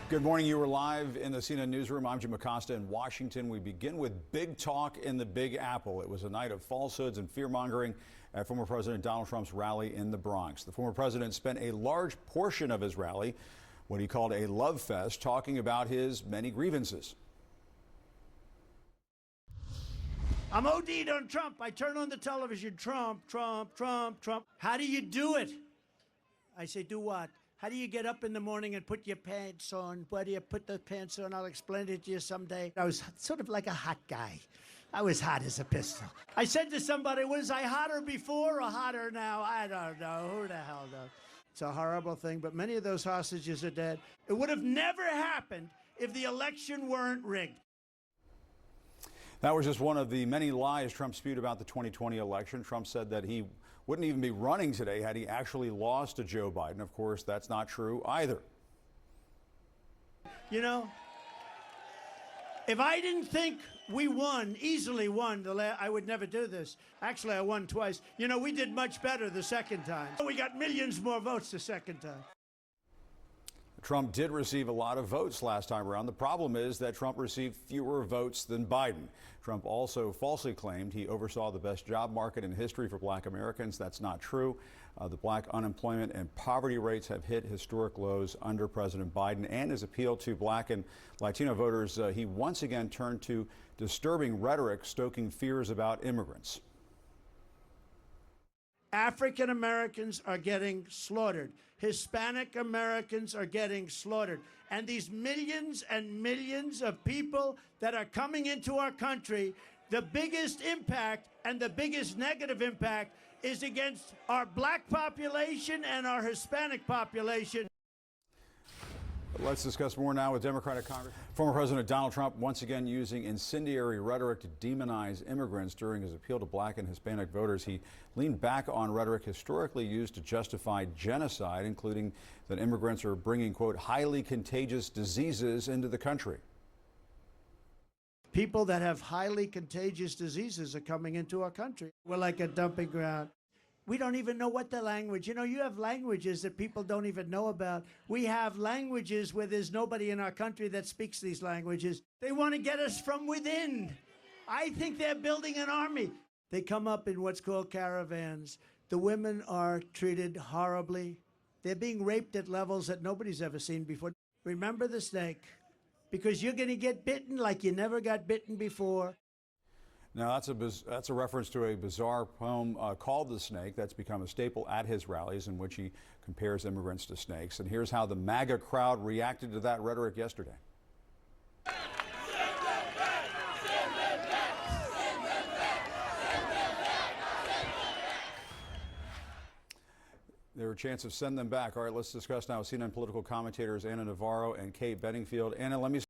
Good morning. You were live in the CNN newsroom. I'm Jim Acosta in Washington. We begin with big talk in the Big Apple. It was a night of falsehoods and fear-mongering at former President Donald Trump's rally in the Bronx. The former president spent a large portion of his rally, what he called a love fest, talking about his many grievances. I'm OD'd on Trump. I turn on the television. Trump, Trump, Trump, Trump. How do you do it? I say, do what? How do you get up in the morning and put your pants on? Where do you put the pants on? I'll explain it to you someday. I was sort of like a hot guy. I was hot as a pistol. I said to somebody, was I hotter before or hotter now? I don't know. Who the hell knows? It's a horrible thing, but many of those hostages are dead. It would have never happened if the election weren't rigged. That was just one of the many lies Trump spewed about the 2020 election. Trump said that he wouldn't even be running today had he actually lost to Joe Biden. Of course, that's not true either. You know, if I didn't think we easily won, I would never do this. Actually, I won twice. You know, we did much better the second time. We got millions more votes the second time. Trump did receive a lot of votes last time around. The problem is that Trump received fewer votes than Biden. Trump also falsely claimed he oversaw the best job market in history for black Americans. That's not true. The black unemployment and poverty rates have hit historic lows under President Biden, and his appeal to black and Latino voters, he once again turned to disturbing rhetoric, stoking fears about immigrants. African Americans are getting slaughtered. Hispanic Americans are getting slaughtered. And these millions and millions of people that are coming into our country, the biggest impact and the biggest negative impact is against our black population and our Hispanic population. Let's discuss more now with Democratic Congress. Former President Donald Trump once again using incendiary rhetoric to demonize immigrants during his appeal to black and Hispanic voters. He leaned back on rhetoric historically used to justify genocide, including that immigrants are bringing, quote, highly contagious diseases into the country. People that have highly contagious diseases are coming into our country. We're like a dumping ground. We don't even know what the language. You know, you have languages that people don't even know about. We have languages where there's nobody in our country that speaks these languages. They want to get us from within. I think they're building an army. They come up in what's called caravans. The women are treated horribly. They're being raped at levels that nobody's ever seen before. Remember the snake, because you're going to get bitten like you never got bitten before. Now, that's a reference to a bizarre poem called The Snake that's become a staple at his rallies, in which he compares immigrants to snakes. And here's how the MAGA crowd reacted to that rhetoric yesterday. There were a chance of send them back. All right, let's discuss now with CNN political commentators Anna Navarro and Kate Bedingfield. Anna, let me